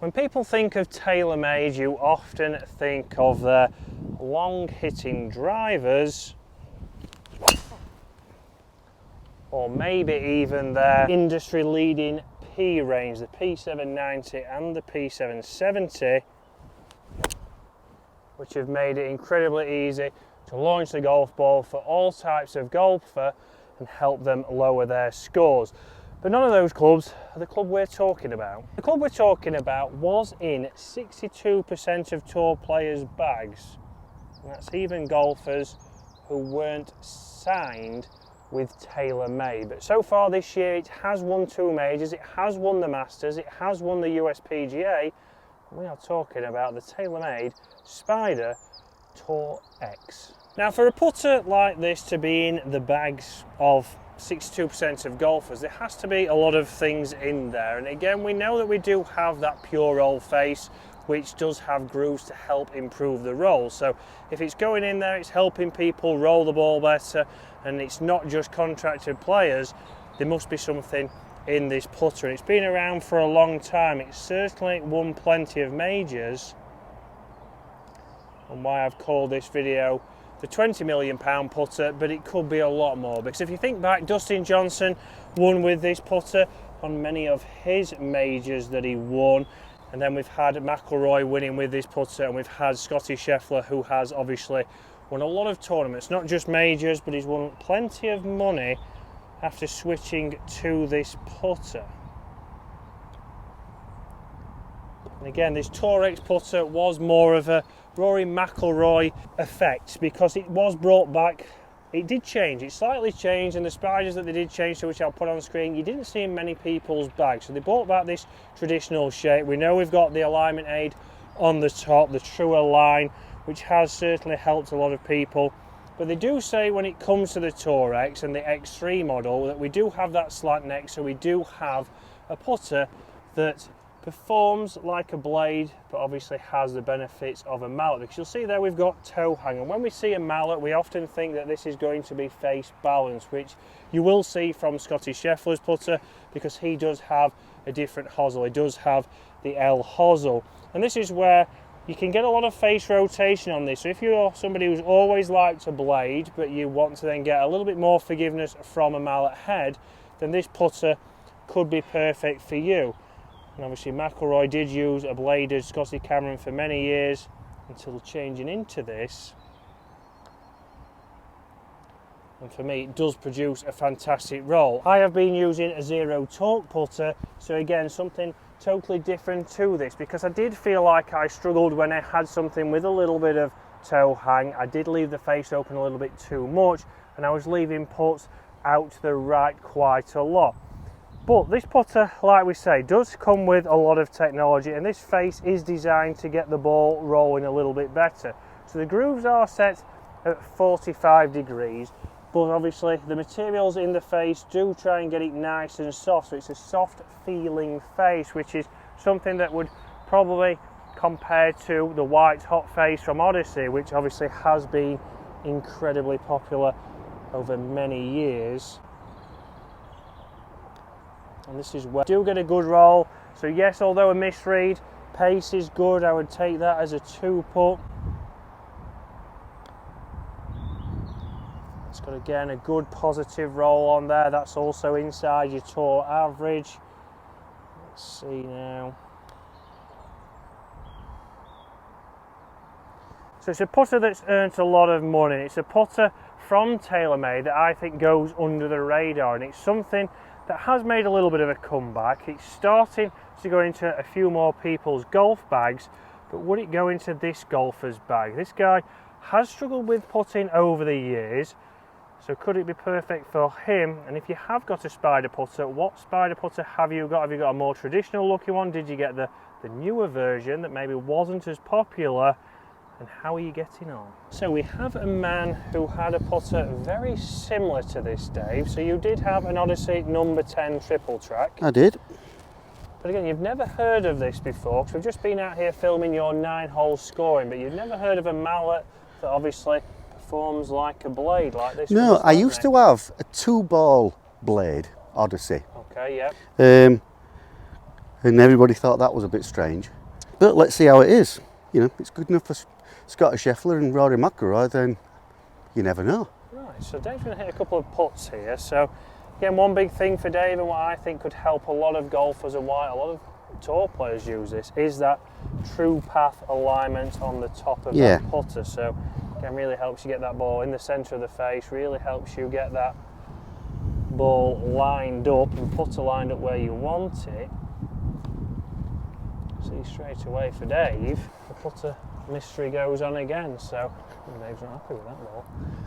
When people think of TaylorMade, you often think of their long-hitting drivers, or maybe even their industry-leading P range, the P790 and the P770, which have made it incredibly easy to launch the golf ball for all types of golfer and help them lower their scores. But none of those clubs are the club we're talking about. The club we're talking about was in 62% of tour players' bags. And that's even golfers who weren't signed with TaylorMade. But so far this year it has won 2 majors, it has won the Masters, it has won the US PGA. We are talking about the TaylorMade Spider Tour X. Now, for a putter like this to be in the bags of 62% of golfers, there has to be a lot of things in there. And again, we know that we do have that pure roll face, which does have grooves to help improve the roll. So if it's going in there, it's helping people roll the ball better, and it's not just contracted players. There must be something in this putter, and it's been around for a long time. It's certainly won plenty of majors, and why I've called this video the £20 million putter, but it could be a lot more, because if you think back, Dustin Johnson won with this putter on many of his majors that he won, and then we've had McIlroy winning with this putter, and we've had Scottie Scheffler, who has obviously won a lot of tournaments, not just majors, but he's won plenty of money after switching to this putter. And again, this Tour X putter was more of a Rory McIlroy effect, because it was brought back. It did change, it slightly changed, and the spiders that they did change to, which I'll put on screen, you didn't see in many people's bags. So they brought back this traditional shape. We know we've got the alignment aid on the top, the truer line, which has certainly helped a lot of people. But they do say when it comes to the Tour X and the X3 model that we do have that slant neck, so we do have a putter that performs like a blade, but obviously has the benefits of a mallet, because you'll see there we've got toe hang, and when we see a mallet we often think that this is going to be face balance, which you will see from Scottie Scheffler's putter, because he does have a different hosel. He does have the L hosel, and this is where you can get a lot of face rotation on this. So if you're somebody who's always liked a blade, but you want to then get a little bit more forgiveness from a mallet head, then this putter could be perfect for you. And obviously McIlroy did use a bladed Scotty Cameron for many years until changing into this. And for me, it does produce a fantastic roll. I have been using a zero torque putter, so again, something totally different to this, because I did feel like I struggled when I had something with a little bit of toe hang. I did leave the face open a little bit too much, and I was leaving putts out to the right quite a lot. But this putter, like we say, does come with a lot of technology, and this face is designed to get the ball rolling a little bit better. So the grooves are set at 45 degrees, but obviously the materials in the face do try and get it nice and soft, so it's a soft feeling face, which is something that would probably compare to the white hot face from Odyssey, which obviously has been incredibly popular over many years. And this is where you do get a good roll. So yes, although a misread, pace is good. I would take that as a 2-putt. It's got again a good positive roll on there. That's also inside your tour average. Let's see now. So it's a putter that's earned a lot of money. It's a putter from TaylorMade that I think goes under the radar, and it's something that has made a little bit of a comeback. It's starting to go into a few more people's golf bags, but would it go into this golfer's bag? This guy has struggled with putting over the years, so could it be perfect for him? And if you have got a Spider putter, what Spider putter have you got? Have you got a more traditional looking one? Did you get the newer version that maybe wasn't as popular? And how are you getting on? So we have a man who had a putter very similar to this, Dave. So you did have an Odyssey number 10 triple track. I did. But again, you've never heard of this before, because we've just been out here filming your 9-hole scoring, but you've never heard of a mallet that obviously performs like a blade like this. No, I used to have a 2-ball blade Odyssey. Okay, yeah. and everybody thought that was a bit strange. But let's see how it is. You know, it's good enough for Scottie Scheffler and Rory McIlroy, then you never know. Right, so Dave's going to hit a couple of putts here. So again, one big thing for Dave, and what I think could help a lot of golfers and why a lot of tour players use this, is that true path alignment on the top of that putter. So again, really helps you get that ball in the centre of the face, really helps you get that ball lined up and putter lined up where you want it. See straight away for Dave, the putter mystery goes on again, so Dave's not happy with that ball.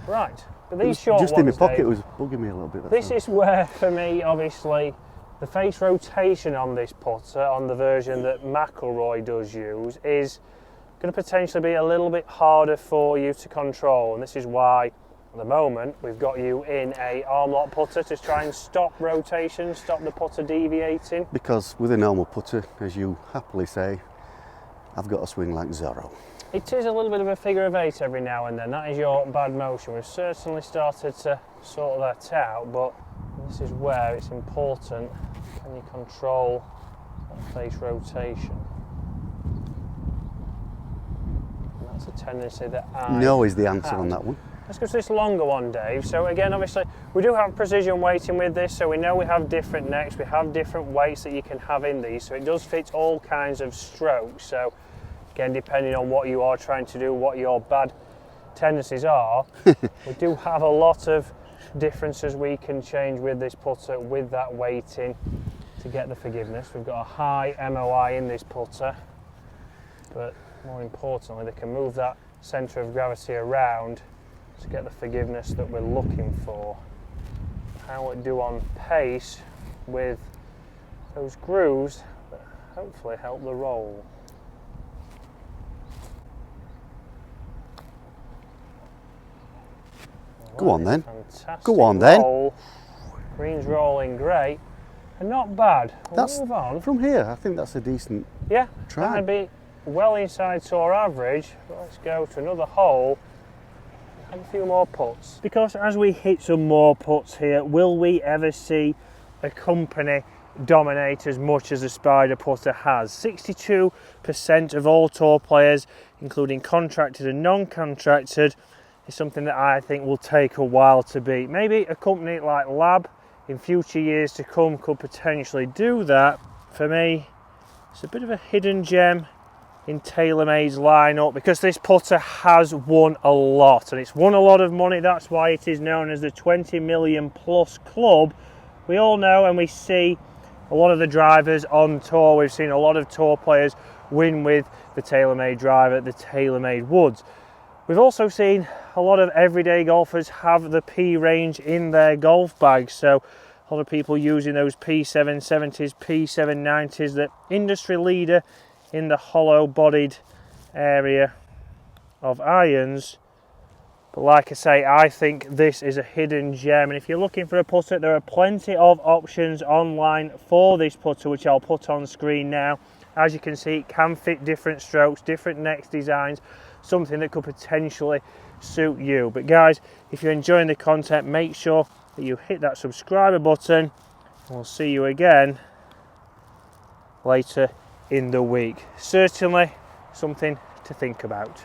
Right, but these short ones, just in my pocket, Dave, was bugging me a little bit. This is where, for me, obviously, the face rotation on this putter, on the version that McIlroy does use, is going to potentially be a little bit harder for you to control, and this is why at the moment we've got you in a arm lock putter to try and stop rotation, stop the putter deviating. Because with a normal putter, as you happily say, I've got to swing like Zorro. It is a little bit of a figure of eight every now and then. That is your bad motion. We've certainly started to sort that out, but this is where it's important. Can you control that face rotation? And that's a tendency that I No is the answer on that one. Let's go to this longer one, Dave. So again, obviously, we do have precision weighting with this, so we know we have different necks, we have different weights that you can have in these, so it does fit all kinds of strokes. So again, depending on what you are trying to do, what your bad tendencies are, we do have a lot of differences we can change with this putter, with that weighting, to get the forgiveness. We've got a high MOI in this putter, but more importantly, they can move that centre of gravity around to get the forgiveness that we're looking for. How it do on pace with those grooves that hopefully help the roll. Go on then. Fantastic Go on then. Roll. Green's rolling great and not bad. We'll move on. From here, I think that's a decent try. That'd be well inside tour average. But let's go to another hole. Have a few more putts. Because as we hit some more putts here, will we ever see a company dominate as much as the Spider putter has? 62% of all tour players, including contracted and non-contracted, is something that I think will take a while to beat. Maybe a company like Lab in future years to come could potentially do that. For me, it's a bit of a hidden gem in TaylorMade's lineup, because this putter has won a lot, and it's won a lot of money. That's why it is known as the 20 million plus club. We all know and we see a lot of the drivers on tour. We've seen a lot of tour players win with the TaylorMade driver, the TaylorMade woods. We've also seen a lot of everyday golfers have the P range in their golf bags, so a lot of people using those P770s, P790s, the industry leader in the hollow bodied area of irons. But like I say, I think this is a hidden gem, and if you're looking for a putter, there are plenty of options online for this putter, which I'll put on screen now. As you can see, it can fit different strokes, different neck designs, something that could potentially suit you. But guys, if you're enjoying the content, make sure that you hit that subscriber button, and we'll see you again later in the week. Certainly something to think about.